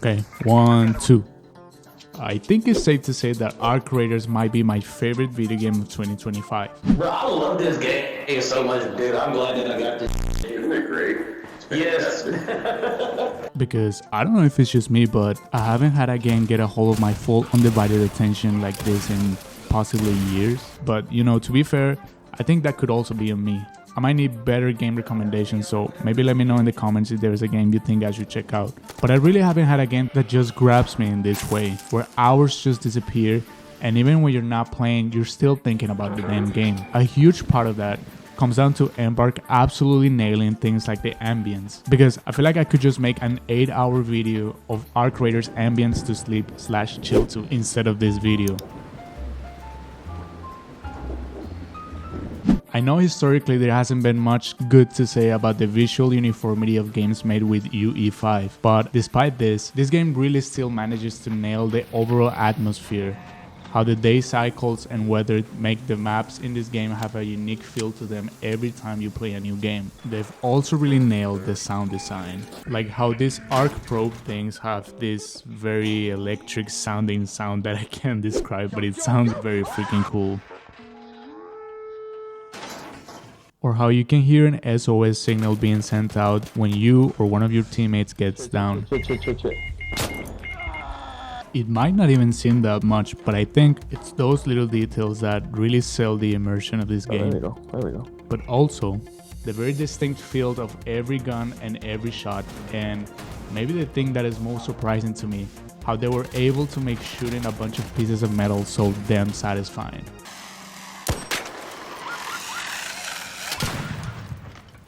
Okay, 1, 2. I think it's safe to say that arcraiders might be my favorite video game of 2025. Bro, I love this game so much, dude. I'm glad that I got this. Isn't it great? Yes. Because I don't know if it's just me, but I haven't had a game get a hold of my full undivided attention like this in possibly years. But you know, to be fair, I think that could also be on me. I might need better game recommendations, so maybe let me know in the comments if there's a game you think I should check out. But I really haven't had a game that just grabs me in this way, where hours just disappear, and even when you're not playing, you're still thinking about the damn game. A huge part of that comes down to Embark absolutely nailing things like the ambience, because I feel like I could just make an 8-hour video of arcraiders ambience to sleep/chill to instead of this video. I know historically there hasn't been much good to say about the visual uniformity of games made with UE5, but despite this game really still manages to nail the overall atmosphere. How the day cycles and weather make the maps in this game have a unique feel to them every time you play a new game. They've also really nailed the sound design, like how these arc probe things have this very electric sounding sound that I can't describe, but it sounds very freaking cool. Or how you can hear an SOS signal being sent out when you or one of your teammates gets down. It might not even seem that much, but I think it's those little details that really sell the immersion of this game. There we go. But also, the very distinct feel of every gun and every shot, and maybe the thing that is most surprising to me, how they were able to make shooting a bunch of pieces of metal so damn satisfying.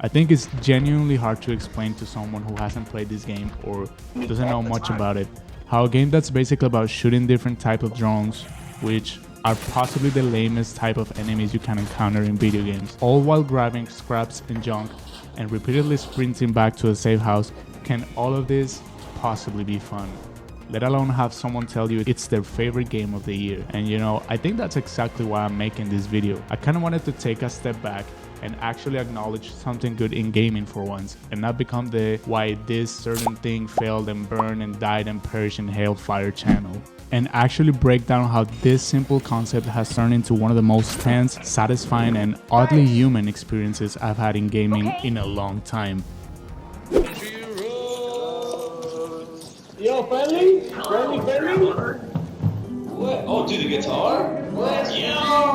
I think it's genuinely hard to explain to someone who hasn't played this game or doesn't know much about it, how a game that's basically about shooting different type of drones, which are possibly the lamest type of enemies you can encounter in video games, all while grabbing scraps and junk and repeatedly sprinting back to a safe house, can all of this possibly be fun? Let alone have someone tell you it's their favorite game of the year. And you know, I think that's exactly why I'm making this video. I kind of wanted to take a step back and actually acknowledge something good in gaming for once, and not become the why this certain thing failed and burned and died and perished in hellfire channel. And actually break down how this simple concept has turned into one of the most tense, satisfying, and oddly human experiences I've had in gaming in a long time. Yo, friendly? Friendly? What? Oh, dude, the guitar? Let's go!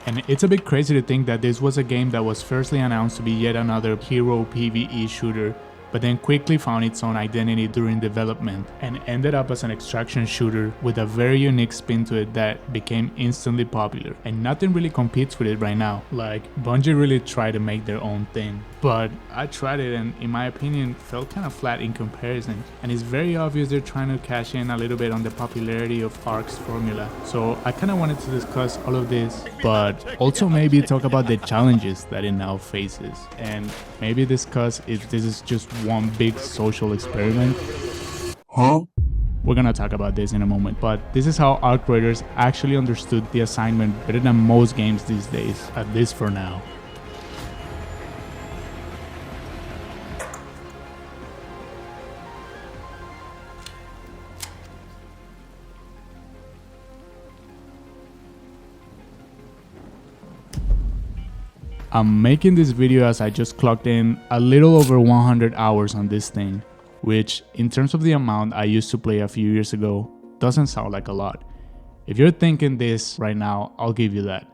And it's a bit crazy to think that this was a game that was firstly announced to be yet another hero PvE shooter, but then quickly found its own identity during development and ended up as an extraction shooter with a very unique spin to it that became instantly popular. And nothing really competes with it right now. Like, Bungie really tried to make their own thing, but I tried it and in my opinion felt kind of flat in comparison, and it's very obvious they're trying to cash in a little bit on the popularity of Ark's formula. So I kind of wanted to discuss all of this, but also maybe talk about the challenges that it now faces, and maybe discuss if this is just one big social experiment. We're gonna talk about this in a moment, but this is how arcraiders actually understood the assignment better than most games these days, at least for now. I'm making this video as I just clocked in a little over 100 hours on this thing, which in terms of the amount I used to play a few years ago doesn't sound like a lot. If you're thinking this right now, I'll give you that.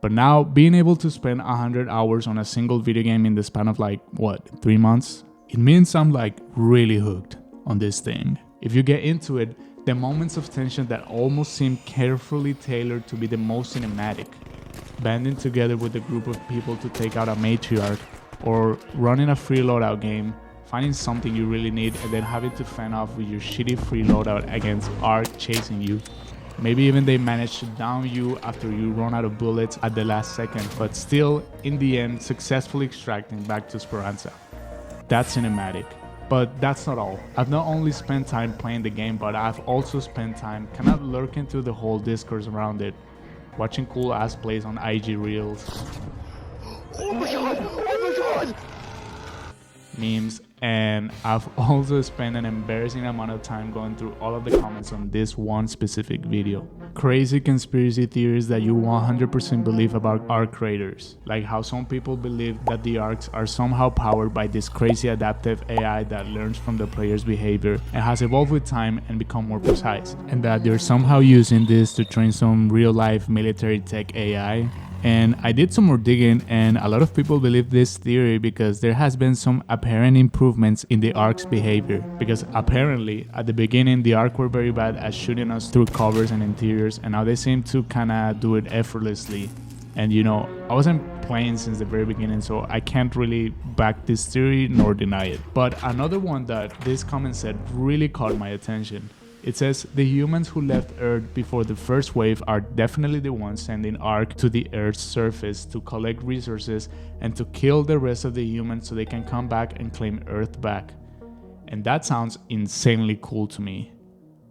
But now being able to spend 100 hours on a single video game in the span of like, what, 3 months? It means I'm like really hooked on this thing. If you get into it, the moments of tension that almost seem carefully tailored to be the most cinematic, banding together with a group of people to take out a matriarch, or running a free loadout game, finding something you really need and then having to fend off with your shitty free loadout against Ark chasing you. Maybe even they manage to down you after you run out of bullets at the last second, but still, in the end, successfully extracting back to Speranza. That's cinematic. But that's not all. I've not only spent time playing the game, but I've also spent time kind of lurking through the whole discourse around it, watching cool ass plays on IG Reels. Oh my god! run! Memes, and I've also spent an embarrassing amount of time going through all of the comments on this one specific video. Crazy conspiracy theories that you 100% believe about arcraiders, like how some people believe that the arcs are somehow powered by this crazy adaptive AI that learns from the player's behavior and has evolved with time and become more precise, and that they're somehow using this to train some real-life military tech AI. And I did some more digging, and a lot of people believe this theory because there has been some apparent improvements in the Ark's behavior. Because apparently, at the beginning, the Ark were very bad at shooting us through covers and interiors, and now they seem to kinda do it effortlessly. And you know, I wasn't playing since the very beginning, so I can't really back this theory nor deny it. But another one that this comment said really caught my attention. It says, the humans who left Earth before the first wave are definitely the ones sending Ark to the Earth's surface to collect resources and to kill the rest of the humans so they can come back and claim Earth back. And that sounds insanely cool to me.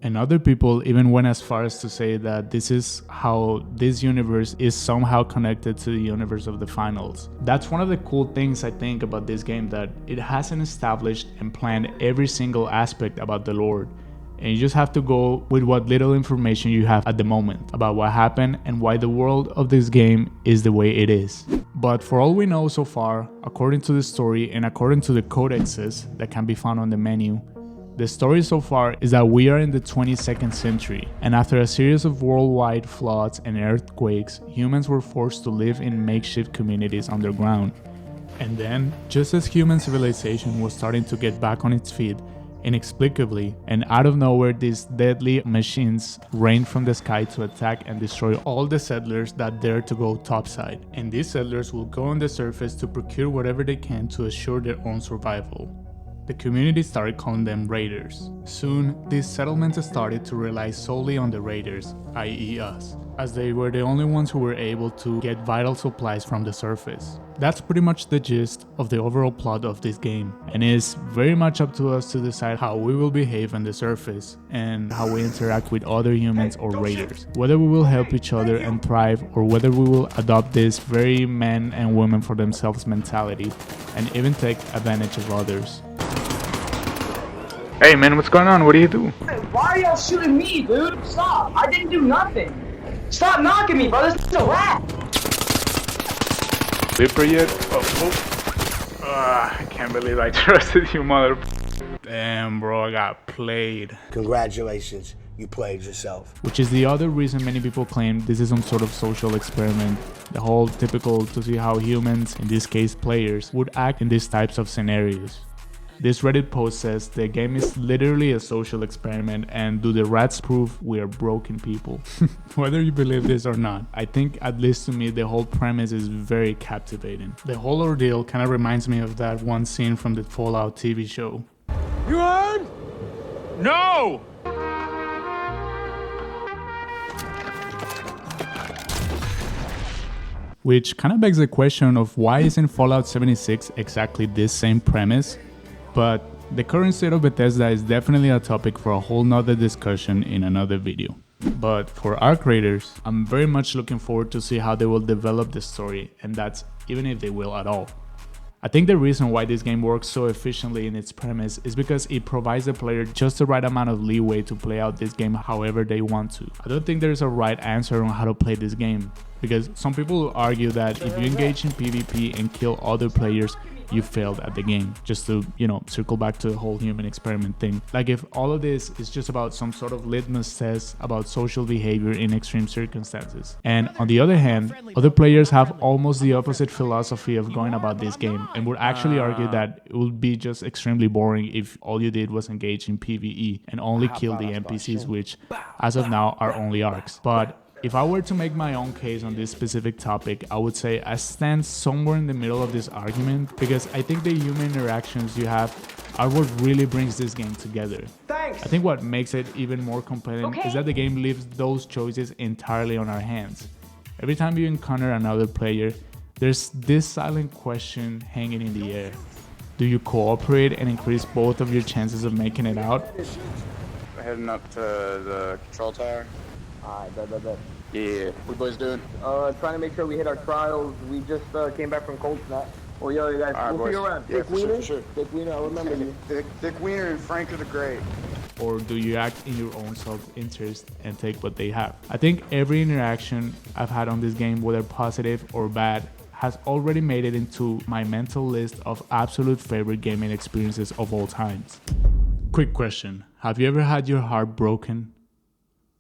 And other people even went as far as to say that this is how this universe is somehow connected to the universe of the finals. That's one of the cool things I think about this game, that it hasn't established and planned every single aspect about the lore. And you just have to go with what little information you have at the moment about what happened and why the world of this game is the way it is. But for all we know so far, according to the story and according to the codexes that can be found on the menu, the story so far is that we are in the 22nd century, and after a series of worldwide floods and earthquakes, humans were forced to live in makeshift communities underground. And then, just as human civilization was starting to get back on its feet, inexplicably and out of nowhere, these deadly machines rained from the sky to attack and destroy all the settlers that dare to go topside. And these settlers will go on the surface to procure whatever they can to assure their own survival. The community started calling them raiders. Soon, these settlements started to rely solely on the raiders, i.e. us, as they were the only ones who were able to get vital supplies from the surface. That's pretty much the gist of the overall plot of this game, and it's very much up to us to decide how we will behave on the surface and how we interact with other humans or raiders, whether we will help each other and thrive, or whether we will adopt this very men and women for themselves mentality and even take advantage of others. Hey man, what's going on? What do you do? Why are y'all shooting me, dude? Stop! I didn't do nothing! Stop knocking me, bro! This is a rat! Sleeper yet? I can't believe I trusted you, mother. Damn, bro, I got played. Congratulations, you played yourself. Which is the other reason many people claim this is some sort of social experiment. The whole typical to see how humans, in this case players, would act in these types of scenarios. This Reddit post says the game is literally a social experiment, and do the rats prove we are broken people? Whether you believe this or not, I think, at least to me, the whole premise is very captivating. The whole ordeal kind of reminds me of that one scene from the Fallout TV show. You armed? No! Which kind of begs the question of why isn't Fallout 76 exactly this same premise? But the current state of Bethesda is definitely a topic for a whole nother discussion in another video. But for arcraiders, I'm very much looking forward to see how they will develop the story, and that's even if they will at all. I think the reason why this game works so efficiently in its premise is because it provides the player just the right amount of leeway to play out this game however they want to. I don't think there's a right answer on how to play this game, because some people will argue that if you engage in PvP and kill other players, you failed at the game, just to, circle back to the whole human experiment thing. Like, if all of this is just about some sort of litmus test about social behavior in extreme circumstances. And on the other hand, other players have almost the opposite philosophy of going about this game, and would actually argue that it would be just extremely boring if all you did was engage in PvE and only kill the NPCs, which as of now are only arcs. But if I were to make my own case on this specific topic, I would say I stand somewhere in the middle of this argument, because I think the human interactions you have are what really brings this game together. Thanks! I think what makes it even more compelling is that the game leaves those choices entirely on our hands. Every time you encounter another player, there's this silent question hanging in the air. Do you cooperate and increase both of your chances of making it out? We're heading up to the control tower. Alright, bet. Yeah, what you boys doing? Trying to make sure we hit our trials. We just came back from Cold Snap. Well, yo, you guys, All right, we'll see you boys. around. Yeah, Dick for sure, Wiener? for sure. Dick Wiener, I remember you. Dick Wiener and Frank are the great. Or do you act in your own self-interest and take what they have? I think every interaction I've had on this game, whether positive or bad, has already made it into my mental list of absolute favorite gaming experiences of all times. Quick question, have you ever had your heart broken?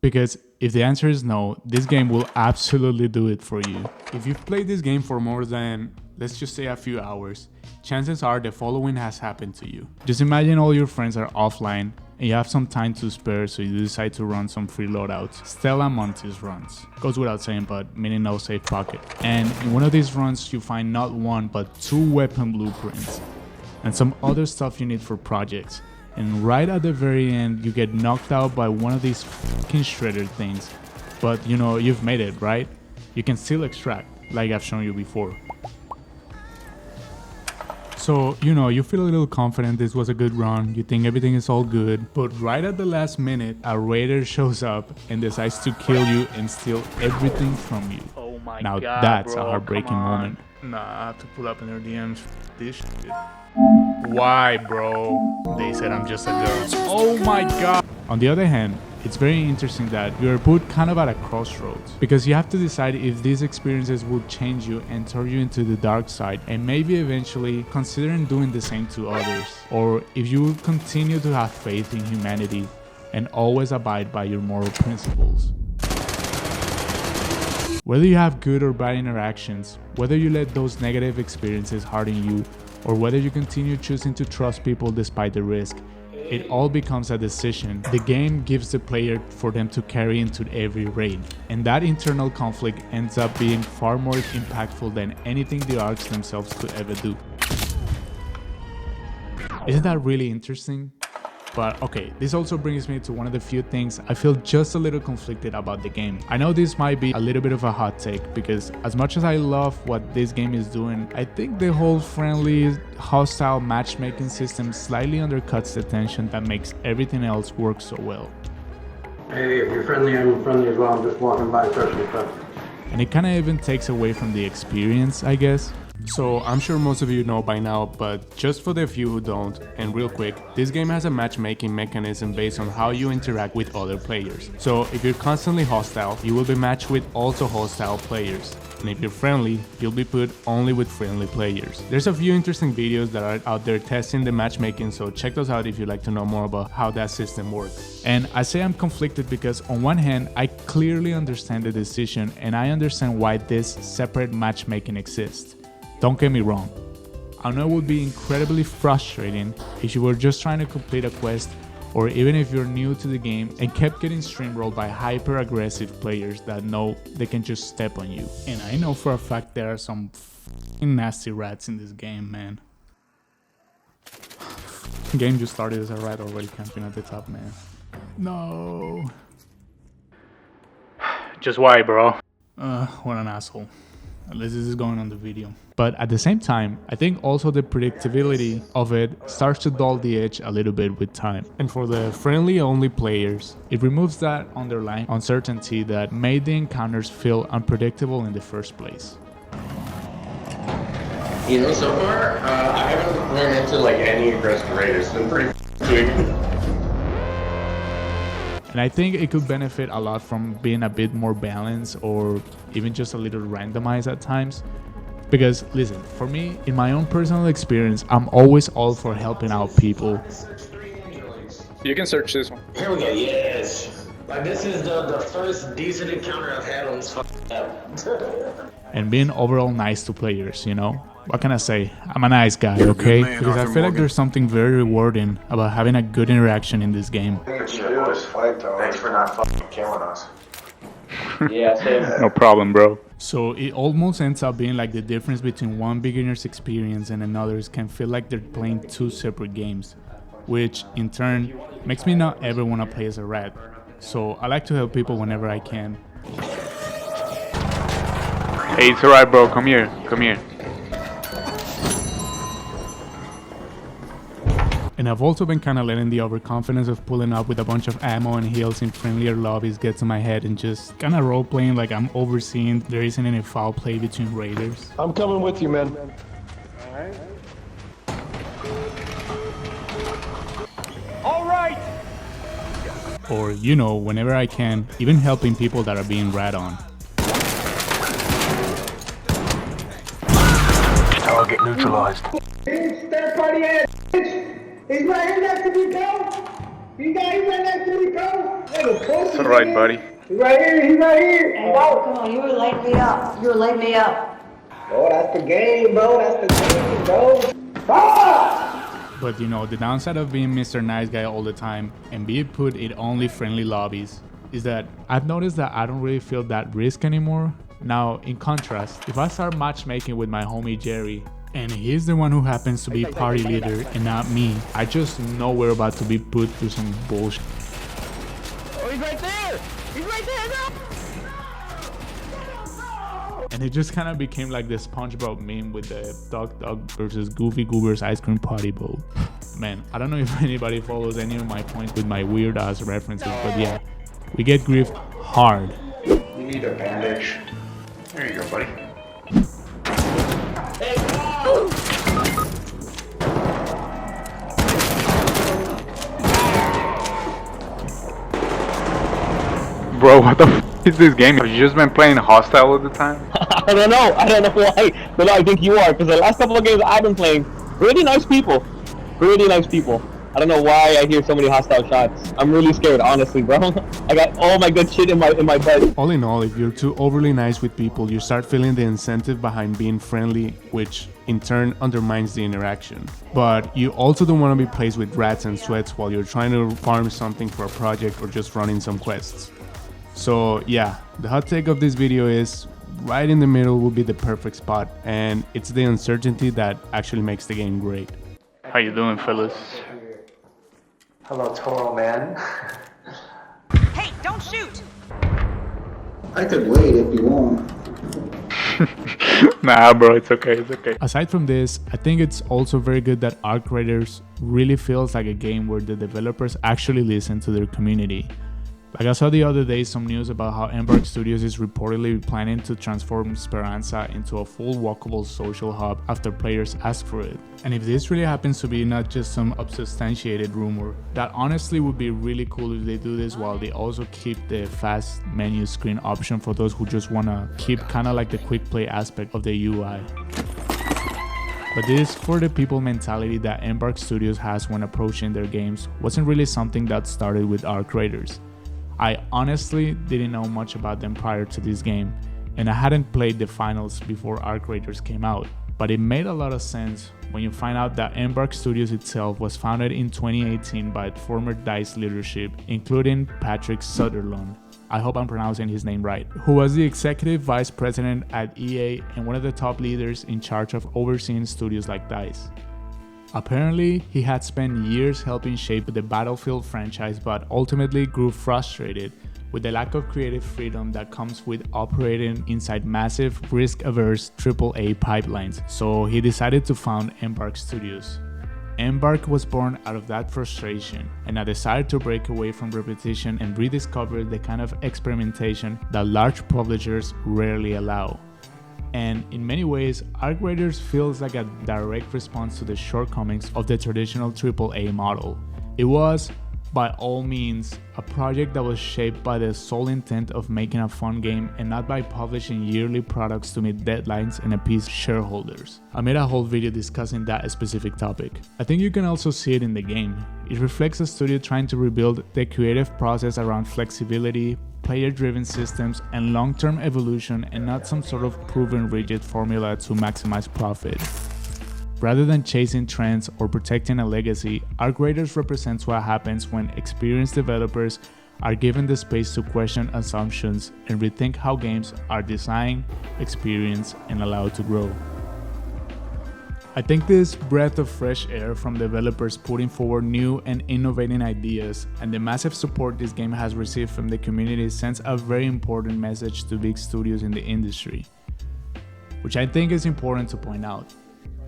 Because if the answer is no, this game will absolutely do it for you. If you've played this game for more than, let's just say, a few hours, chances are the following has happened to you. Just imagine all your friends are offline and you have some time to spare, so you decide to run some free loadouts. Stella Montes runs. Goes without saying, but meaning no safe pocket. And in one of these runs, you find not one, but 2 weapon blueprints and some other stuff you need for projects. And right at the very end, you get knocked out by one of these fucking shredder things. But you know, you've made it, right? You can still extract, like I've shown you before. So, you know, you feel a little confident this was a good run, you think everything is all good, but right at the last minute, a raider shows up and decides to kill you and steal everything from you. Oh my Now god, that's bro, a heartbreaking come on. moment. Nah, I have to pull up in their DMs. This shit. Why, bro? They said I'm just a girl. Oh my god. On the other hand, it's very interesting that you're put kind of at a crossroads, because you have to decide if these experiences will change you and turn you into the dark side, and maybe eventually considering doing the same to others, or if you will continue to have faith in humanity and always abide by your moral principles. Whether you have good or bad interactions, whether you let those negative experiences harden you, or whether you continue choosing to trust people despite the risk, it all becomes a decision the game gives the player for them to carry into every raid. And that internal conflict ends up being far more impactful than anything the arcs themselves could ever do. Isn't that really interesting? But okay, this also brings me to one of the few things I feel just a little conflicted about the game. I know this might be a little bit of a hot take, because as much as I love what this game is doing, I think the whole friendly, hostile matchmaking system slightly undercuts the tension that makes everything else work so well. Hey, if you're friendly, I'm friendly as well. I'm just walking by crushing stuff. And it kinda even takes away from the experience, I guess. So I'm sure most of you know by now, but just for the few who don't, and real quick, this game has a matchmaking mechanism based on how you interact with other players. So if you're constantly hostile, you will be matched with also hostile players. And if you're friendly, you'll be put only with friendly players. There's a few interesting videos that are out there testing the matchmaking, so check those out if you'd like to know more about how that system works. And I say I'm conflicted because on one hand, I clearly understand the decision and I understand why this separate matchmaking exists. Don't get me wrong, I know it would be incredibly frustrating if you were just trying to complete a quest, or even if you're new to the game and kept getting streamrolled by hyper aggressive players that know they can just step on you. And I know for a fact there are some f***ing nasty rats in this game, man. Game just started as a rat already camping at the top, man. No. Just why, bro? What an asshole. At least this is going on the video. But at the same time, I think also the predictability of it starts to dull the edge a little bit with time. And for the friendly only players, it removes that underlying uncertainty that made the encounters feel unpredictable in the first place. You know, so far, I haven't run into like any aggressive raiders. It's been pretty sweet. And I think it could benefit a lot from being a bit more balanced or even just a little randomized at times. Because listen, for me, in my own personal experience, I'm always all for helping out people. You can search this one. Here we go, yes. Like, this is the first decent encounter I've had on this fucking app. And being overall nice to players, you know? What can I say? I'm a nice guy, okay? Because I feel like there's something very rewarding about having a good interaction in this game. Thanks for not fucking killing us. Yeah, same. No problem, bro. So it almost ends up being like the difference between one beginner's experience and another's can feel like they're playing two separate games, which in turn makes me not ever want to play as a rat. So I like to help people whenever I can. Hey, it's alright, bro. Come here. Come here. And I've also been kind of letting the overconfidence of pulling up with a bunch of ammo and heals in friendlier lobbies get to my head and just kind of role-playing like I'm overseeing there isn't any foul play between raiders. I'm coming with you, man. Or, you know, whenever I can, even helping people that are being rat on. Target neutralized. That party ass bitch! He's right here next to me, bro! He's right next to me, bro! It's alright, buddy. He's right here, he's right here! Hey, bro, come on, you were lighting me up. You were lighting me up. Bro, that's the game, bro. That's the game, bro. Ah! But you know, the downside of being Mr. Nice Guy all the time and being put in only friendly lobbies is that I've noticed that I don't really feel that risk anymore. Now, in contrast, if I start matchmaking with my homie Jerry, and he's the one who happens to be party leader and not me, I just know we're about to be put through some bullshit. Oh, he's right there! He's right there, no! And it just kind of became like the SpongeBob meme with the Duck versus Goofy Goober's ice cream party bowl. Man, I don't know if anybody follows any of my points with my weird ass references, but yeah, we get griefed hard. You need a bandage. There you go, buddy. Bro, what the f is this game? Have you just been playing hostile all the time? I don't know why, but I think you are, because the last couple of games I've been playing, really nice people. I don't know why I hear so many hostile shots. I'm really scared, honestly, bro. I got all my good shit in my bed. All in all, if you're too overly nice with people, you start feeling the incentive behind being friendly, which in turn undermines the interaction. But you also don't want to be placed with rats and sweats while you're trying to farm something for a project or just running some quests. So yeah, the hot take of this video is right in the middle will be the perfect spot, and it's the uncertainty that actually makes the game great. How you doing, fellas? Hello, Toro man. Hey, don't shoot! I could wait if you want. Nah, bro, it's okay, it's okay. Aside from this, I think it's also very good that Arcraiders really feels like a game where the developers actually listen to their community. Like I saw the other day some news about how Embark Studios is reportedly planning to transform Speranza into a full walkable social hub after players ask for it. And if this really happens to be not just some unsubstantiated rumor, that honestly would be really cool if they do this while they also keep the fast menu screen option for those who just wanna keep kinda like the quick play aspect of the UI. But this for the people mentality that Embark Studios has when approaching their games wasn't really something that started with Arcraiders. I honestly didn't know much about them prior to this game, and I hadn't played the finals before Arcraiders came out, but it made a lot of sense when you find out that Embark Studios itself was founded in 2018 by former DICE leadership, including Patrick Sutherland, I hope I'm pronouncing his name right, who was the executive vice president at EA and one of the top leaders in charge of overseeing studios like DICE. Apparently, he had spent years helping shape the Battlefield franchise, but ultimately grew frustrated with the lack of creative freedom that comes with operating inside massive, risk-averse AAA pipelines, so he decided to found Embark Studios. Embark was born out of that frustration and a desire to break away from repetition and rediscover the kind of experimentation that large publishers rarely allow. And in many ways, Arcraiders feels like a direct response to the shortcomings of the traditional AAA model. It was, by all means, a project that was shaped by the sole intent of making a fun game and not by publishing yearly products to meet deadlines and appease shareholders. I made a whole video discussing that specific topic. I think you can also see it in the game. It reflects a studio trying to rebuild the creative process around flexibility, player-driven systems, and long-term evolution, and not some sort of proven rigid formula to maximize profit. Rather than chasing trends or protecting a legacy, Arcraiders represents what happens when experienced developers are given the space to question assumptions and rethink how games are designed, experienced, and allowed to grow. I think this breath of fresh air from developers putting forward new and innovating ideas and the massive support this game has received from the community sends a very important message to big studios in the industry, which I think is important to point out.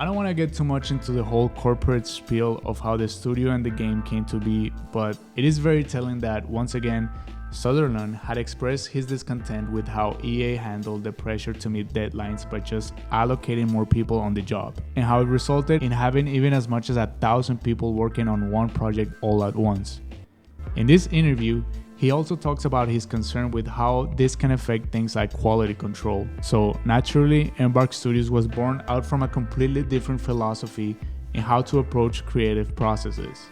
I don't want to get too much into the whole corporate spiel of how the studio and the game came to be, but it is very telling that, once again, Sutherland had expressed his discontent with how EA handled the pressure to meet deadlines by just allocating more people on the job, and how it resulted in having even as much as 1,000 people working on one project all at once. In this interview, he also talks about his concern with how this can affect things like quality control. So naturally, Embark Studios was born out from a completely different philosophy in how to approach creative processes.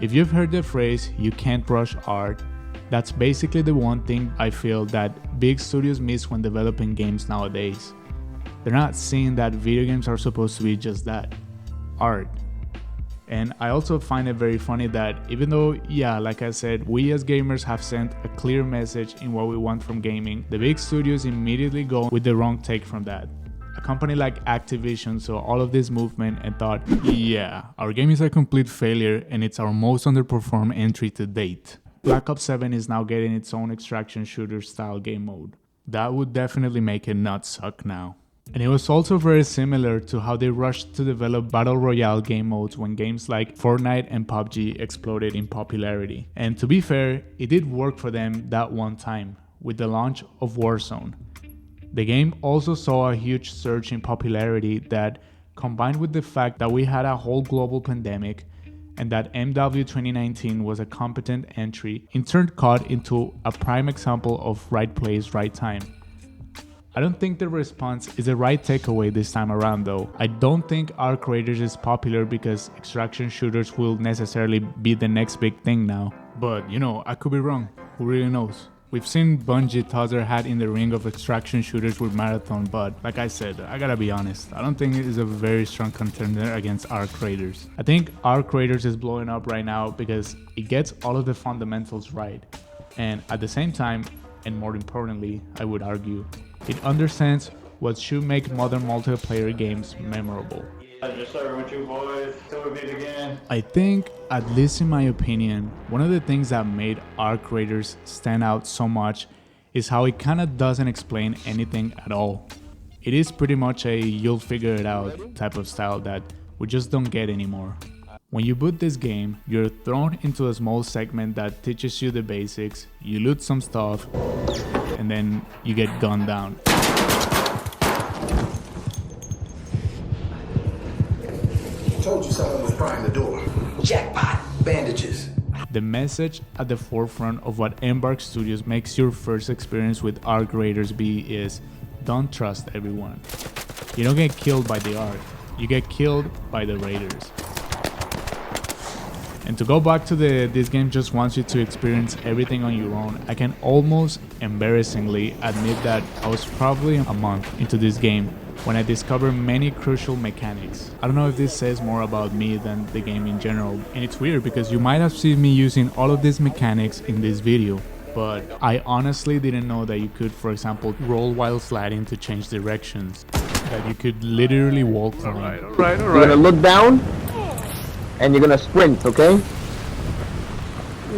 If you've heard the phrase, "you can't rush art," that's basically the one thing I feel that big studios miss when developing games nowadays. They're not seeing that video games are supposed to be just that, art. And I also find it very funny that even though, yeah, like I said, we as gamers have sent a clear message in what we want from gaming, the big studios immediately go with the wrong take from that. A company like Activision saw all of this movement and thought, yeah, our game is a complete failure and it's our most underperformed entry to date. Black Ops 7 is now getting its own extraction shooter style game mode. That would definitely make it not suck now. And it was also very similar to how they rushed to develop Battle Royale game modes when games like Fortnite and PUBG exploded in popularity. And to be fair, it did work for them that one time, with the launch of Warzone. The game also saw a huge surge in popularity that, combined with the fact that we had a whole global pandemic, and that MW 2019 was a competent entry, in turn caught into a prime example of right place, right time. I don't think the response is the right takeaway this time around though. I don't think arcraiders is popular because extraction shooters will necessarily be the next big thing now. But you know, I could be wrong. Who really knows? We've seen Bungie toss their hat in the ring of extraction shooters with Marathon, but like I said, I gotta be honest, I don't think it is a very strong contender against arcraiders. I think arcraiders is blowing up right now because it gets all of the fundamentals right. And at the same time, and more importantly, I would argue, it understands what should make modern multiplayer games memorable. Just serving with you boys till we meet again. I think, at least in my opinion, one of the things that made arcraiders stand out so much is how it kinda doesn't explain anything at all. It is pretty much a you'll figure it out type of style that we just don't get anymore. When you boot this game, you're thrown into a small segment that teaches you the basics, you loot some stuff, and then you get gunned down. Told you someone was prying the door. Jackpot! Bandages. The message at the forefront of what Embark Studios makes your first experience with arcraiders be is, don't trust everyone. You don't get killed by the art, you get killed by the raiders. And to go back to this game just wants you to experience everything on your own, I can almost embarrassingly admit that I was probably a month into this game when I discovered many crucial mechanics. I don't know if this says more about me than the game in general, and it's weird because you might have seen me using all of these mechanics in this video, but I honestly didn't know that you could, for example, roll while sliding to change directions, that you could literally wall climb. Alright. You're gonna look down, and you're gonna sprint, okay?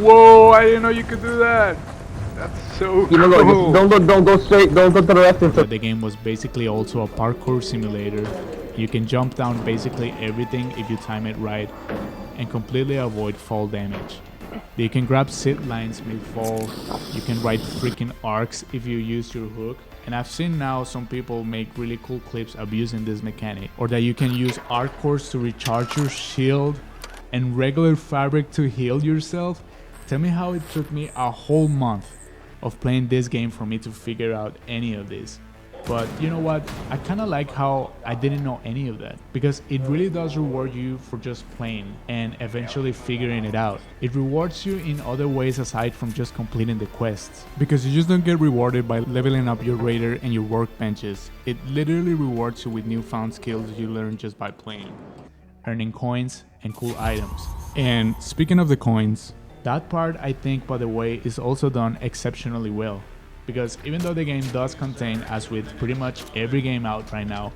Whoa, I didn't know you could do that. That's so cool. Don't go straight, don't go to the left. But the game was basically also a parkour simulator. You can jump down basically everything if you time it right and completely avoid fall damage. You can grab zip lines mid-fall, you can ride freaking arcs if you use your hook, and I've seen now some people make really cool clips abusing this mechanic, or that you can use arc cores to recharge your shield and regular fabric to heal yourself. Tell me how it took me a whole month of playing this game for me to figure out any of this. But you know what, I kinda like how I didn't know any of that, because it really does reward you for just playing and eventually figuring it out. It rewards you in other ways aside from just completing the quests, because you just don't get rewarded by leveling up your raider and your workbenches. It literally rewards you with newfound skills you learn just by playing, earning coins and cool items. And speaking of the coins, that part, I think, by the way, is also done exceptionally well, because even though the game does contain, as with pretty much every game out right now,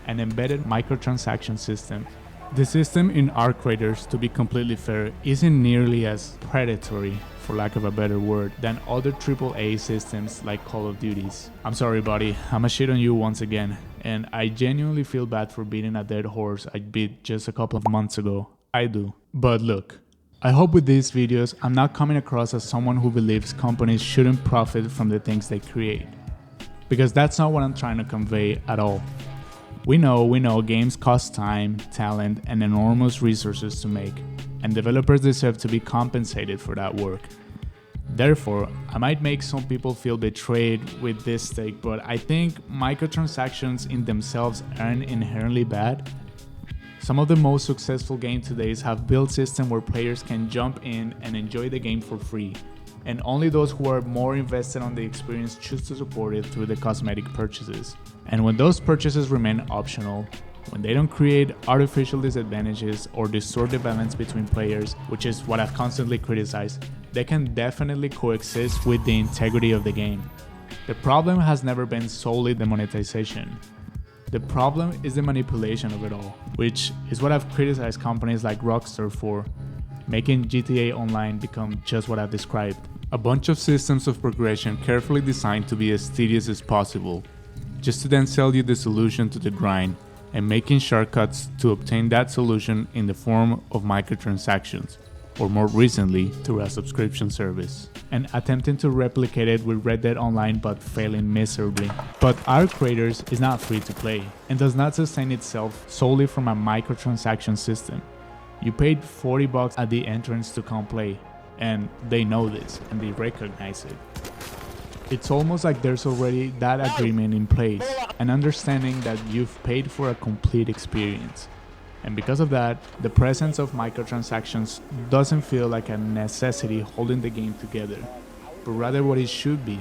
an embedded microtransaction system, the system in arcraiders, to be completely fair, isn't nearly as predatory, for lack of a better word, than other AAA systems like Call of Duty's. I'm sorry buddy, I'ma shit on you once again, and I genuinely feel bad for beating a dead horse I beat just a couple of months ago. I do. But look, I hope with these videos I'm not coming across as someone who believes companies shouldn't profit from the things they create, because that's not what I'm trying to convey at all. We know games cost time, talent, and enormous resources to make, and developers deserve to be compensated for that work. Therefore, I might make some people feel betrayed with this take, but I think microtransactions in themselves aren't inherently bad. Some of the most successful games today have built systems where players can jump in and enjoy the game for free, and only those who are more invested on the experience choose to support it through the cosmetic purchases. And when those purchases remain optional, when they don't create artificial disadvantages or distort the balance between players, which is what I've constantly criticized, they can definitely coexist with the integrity of the game. The problem has never been solely the monetization. The problem is the manipulation of it all, which is what I've criticized companies like Rockstar for, making GTA Online become just what I've described. A bunch of systems of progression carefully designed to be as tedious as possible, just to then sell you the solution to the grind, and making shortcuts to obtain that solution in the form of microtransactions, or more recently, through a subscription service, and attempting to replicate it with Red Dead Online but failing miserably. But arcraiders is not free to play, and does not sustain itself solely from a microtransaction system. You paid $40 at the entrance to come play, and they know this, and they recognize it. It's almost like there's already that agreement in place, an understanding that you've paid for a complete experience. And because of that, the presence of microtransactions doesn't feel like a necessity holding the game together, but rather what it should be,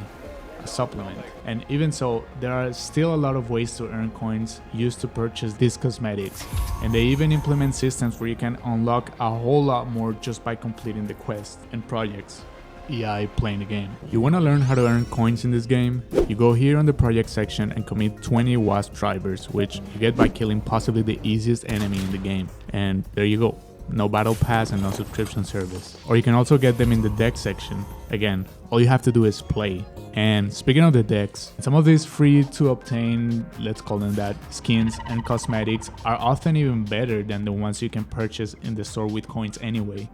a supplement. And even so, there are still a lot of ways to earn coins used to purchase these cosmetics, and they even implement systems where you can unlock a whole lot more just by completing the quests and projects. EI playing the game. You want to learn how to earn coins in this game? You go here on the project section and commit 20 wasp drivers, which you get by killing possibly the easiest enemy in the game. And there you go. No battle pass and no subscription service. Or you can also get them in the deck section. Again, all you have to do is play. And speaking of the decks, some of these free to obtain, let's call them that, skins and cosmetics are often even better than the ones you can purchase in the store with coins anyway.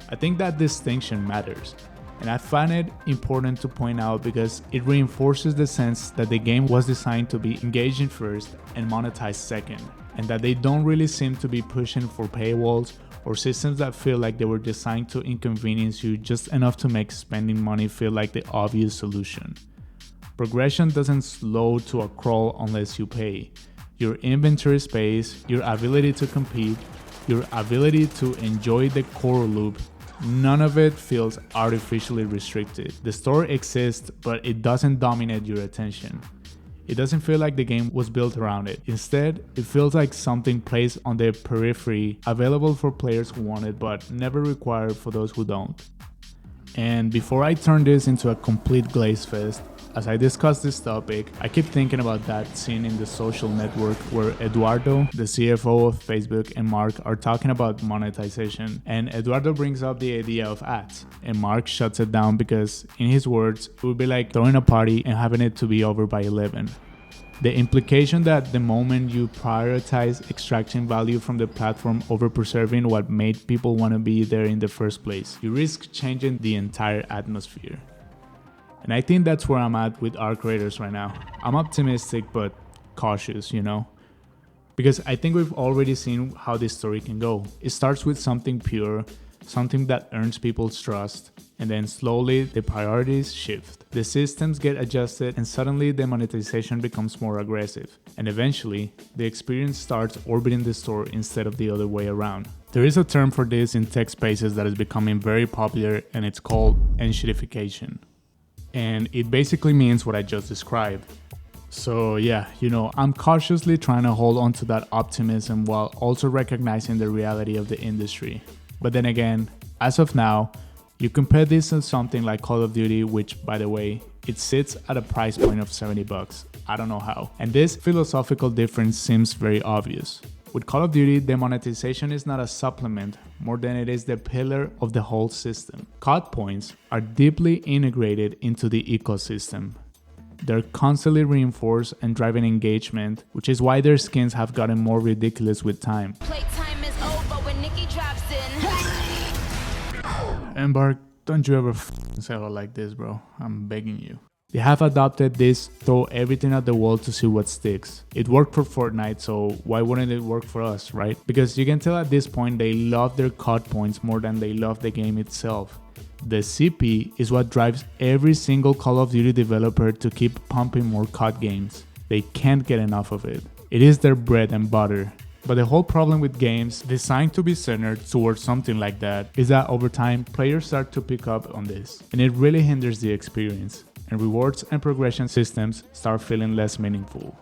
I think that distinction matters, and I find it important to point out because it reinforces the sense that the game was designed to be engaging first and monetized second, and that they don't really seem to be pushing for paywalls or systems that feel like they were designed to inconvenience you just enough to make spending money feel like the obvious solution. Progression doesn't slow to a crawl unless you pay. Your inventory space, your ability to compete, your ability to enjoy the core loop, none of it feels artificially restricted. The store exists, but it doesn't dominate your attention. It doesn't feel like the game was built around it. Instead, it feels like something placed on the periphery, available for players who want it, but never required for those who don't. And before I turn this into a complete glaze fest, as I discuss this topic, I keep thinking about that scene in The Social Network where Eduardo, the CFO of Facebook, and Mark are talking about monetization, and Eduardo brings up the idea of ads, and Mark shuts it down because, in his words, it would be like throwing a party and having it to be over by 11. The implication that the moment you prioritize extracting value from the platform over preserving what made people want to be there in the first place, you risk changing the entire atmosphere. And I think that's where I'm at with arcraiders right now. I'm optimistic but cautious, because I think we've already seen how this story can go. It starts with something pure, something that earns people's trust, and then slowly the priorities shift. The systems get adjusted and suddenly the monetization becomes more aggressive. And eventually, the experience starts orbiting the store instead of the other way around. There is a term for this in tech spaces that is becoming very popular, and it's called enshittification. And it basically means what I just described. So yeah, I'm cautiously trying to hold on to that optimism while also recognizing the reality of the industry. But then again, as of now, you compare this to something like Call of Duty, which, by the way, it sits at a price point of $70. I don't know how. And this philosophical difference seems very obvious. With Call of Duty, the monetization is not a supplement more than it is the pillar of the whole system. COD points are deeply integrated into the ecosystem. They're constantly reinforced and driving engagement, which is why their skins have gotten more ridiculous with time. Playtime is over when Nikki drops in. Embark, don't you ever settle like this, bro. I'm begging you. They have adopted this throw everything at the wall to see what sticks. It worked for Fortnite, so why wouldn't it work for us, right? Because you can tell at this point they love their COD points more than they love the game itself. The CP is what drives every single Call of Duty developer to keep pumping more COD games. They can't get enough of it. It is their bread and butter. But the whole problem with games designed to be centered towards something like that is that over time, players start to pick up on this, and it really hinders the experience, and rewards and progression systems start feeling less meaningful.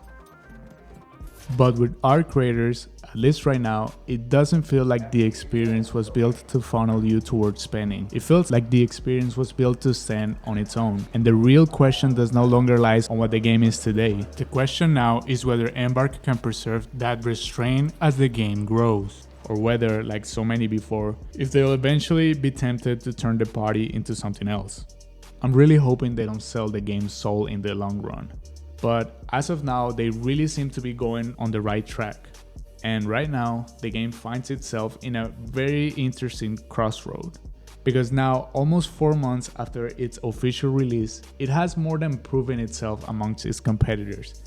But with arcraiders, at least right now, it doesn't feel like the experience was built to funnel you towards spending. It feels like the experience was built to stand on its own. And the real question does no longer lie on what the game is today. The question now is whether Embark can preserve that restraint as the game grows. Or whether, like so many before, if they'll eventually be tempted to turn the party into something else. I'm really hoping they don't sell the game's soul in the long run. But as of now, they really seem to be going on the right track. And right now, the game finds itself in a very interesting crossroad. Because now, almost 4 months after its official release, it has more than proven itself amongst its competitors.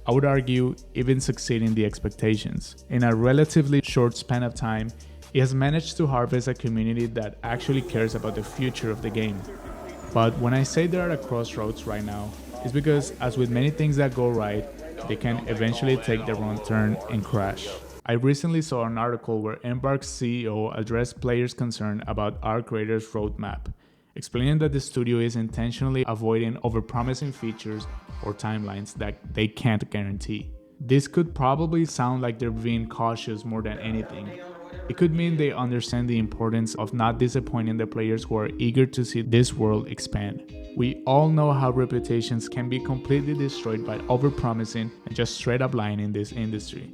I would argue, even succeeding the expectations. In a relatively short span of time, it has managed to harvest a community that actually cares about the future of the game. But when I say they're at a crossroads right now, it's because, as with many things that go right, they can eventually take the wrong turn and crash. I recently saw an article where Embark's CEO addressed players' concern about arcraiders' roadmap, explaining that the studio is intentionally avoiding overpromising features or timelines that they can't guarantee. This could probably sound like they're being cautious more than anything. It could mean they understand the importance of not disappointing the players who are eager to see this world expand. We all know how reputations can be completely destroyed by overpromising and just straight up lying in this industry.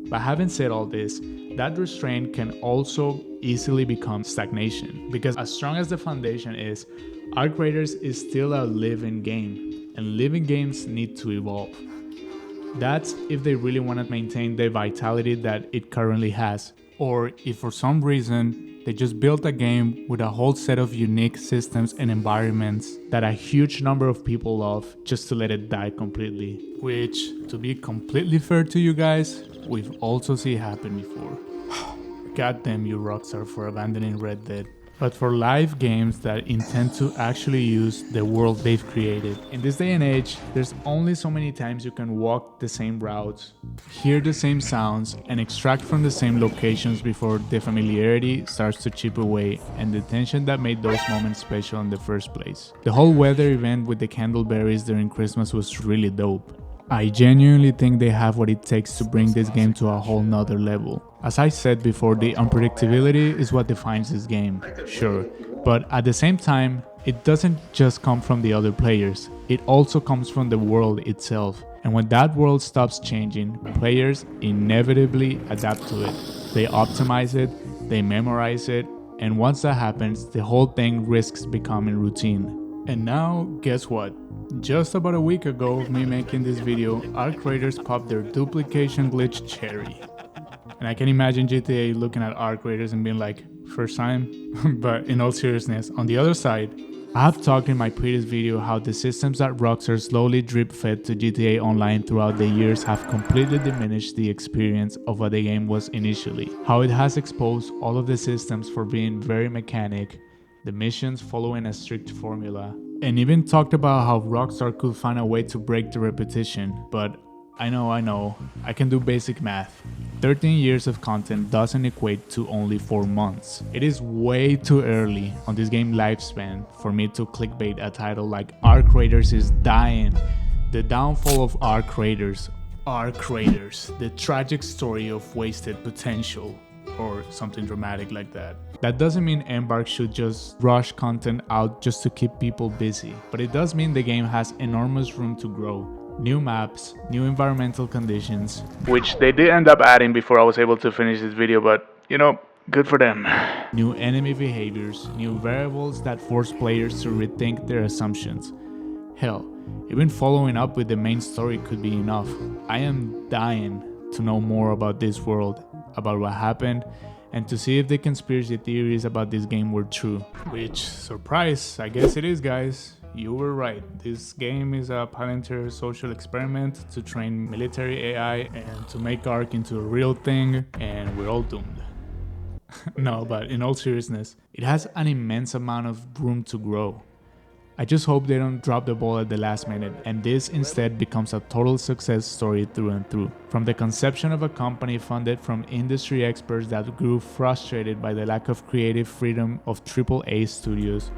But having said all this, that restraint can also easily become stagnation, because as strong as the foundation is, arcraiders is still a living game, and living games need to evolve. That's if they really want to maintain the vitality that it currently has, or if for some reason they just built a game with a whole set of unique systems and environments that a huge number of people love just to let it die completely. Which, to be completely fair to you guys, we've also seen happen before. God damn you Rockstar for abandoning Red Dead. But for live games that intend to actually use the world they've created. In this day and age, there's only so many times you can walk the same routes, hear the same sounds, and extract from the same locations before the familiarity starts to chip away and the tension that made those moments special in the first place. The whole weather event with the candleberries during Christmas was really dope. I genuinely think they have what it takes to bring this game to a whole nother level. As I said before, the unpredictability is what defines this game, sure, but at the same time, it doesn't just come from the other players, it also comes from the world itself. And when that world stops changing, players inevitably adapt to it. They optimize it, they memorize it, and once that happens, the whole thing risks becoming routine. And now, guess what? Just about a week ago of me making this video, arcraiders popped their duplication glitch cherry. And I can imagine GTA looking at arcraiders and being like, first time? But in all seriousness, on the other side, I have talked in my previous video how the systems that Rockstar slowly drip-fed to GTA Online throughout the years have completely diminished the experience of what the game was initially. How it has exposed all of the systems for being very mechanic, the missions following a strict formula, and even talked about how Rockstar could find a way to break the repetition. But I know, I can do basic math. 13 years of content doesn't equate to only 4 months. It is way too early on this game's lifespan for me to clickbait a title like Arcraiders is dying. The downfall of Arcraiders. Arcraiders, the tragic story of wasted potential. Or something dramatic like that. That doesn't mean Embark should just rush content out just to keep people busy, but it does mean the game has enormous room to grow. New maps, new environmental conditions, which they did end up adding before I was able to finish this video, but you know, good for them. New enemy behaviors, new variables that force players to rethink their assumptions. Hell, even following up with the main story could be enough. I am dying to know more about this world, about what happened, and to see if the conspiracy theories about this game were true. Which, surprise, I guess it is, guys. You were right. This game is a Palantir social experiment to train military AI and to make Ark into a real thing, and we're all doomed. No, but in all seriousness, it has an immense amount of room to grow. I just hope they don't drop the ball at the last minute and this instead becomes a total success story through and through. From the conception of a company funded from industry experts that grew frustrated by the lack of creative freedom of AAA studios,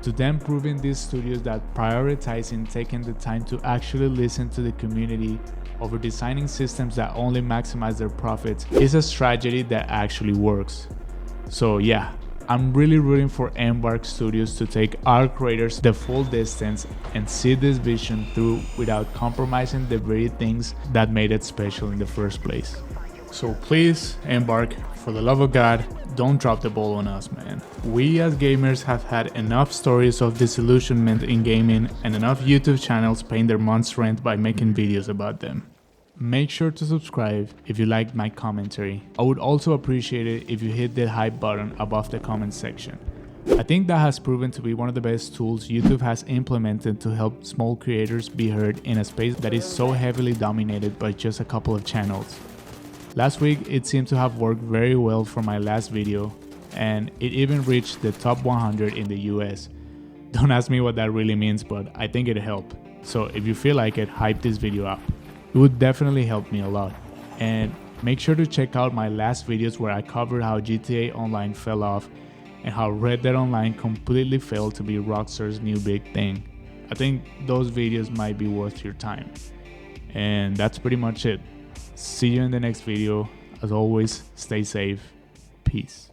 to them proving these studios that prioritizing taking the time to actually listen to the community over designing systems that only maximize their profits is a strategy that actually works. So yeah, I'm really rooting for Embark Studios to take arcraiders the full distance and see this vision through without compromising the very things that made it special in the first place. So please, Embark, for the love of God, don't drop the ball on us, man. We as gamers have had enough stories of disillusionment in gaming and enough YouTube channels paying their month's rent by making videos about them. Make sure to subscribe if you liked my commentary. I would also appreciate it if you hit the hype button above the comment section. I think that has proven to be one of the best tools YouTube has implemented to help small creators be heard in a space that is so heavily dominated by just a couple of channels. Last week it seemed to have worked very well for my last video, and it even reached the top 100 in the US. Don't ask me what that really means, but I think it helped. So if you feel like it, hype this video up. It would definitely help me a lot. And make sure to check out my last videos where I covered how GTA Online fell off and how Red Dead Online completely failed to be Rockstar's new big thing. I think those videos might be worth your time. And that's pretty much it. See you in the next video. As always, stay safe. Peace.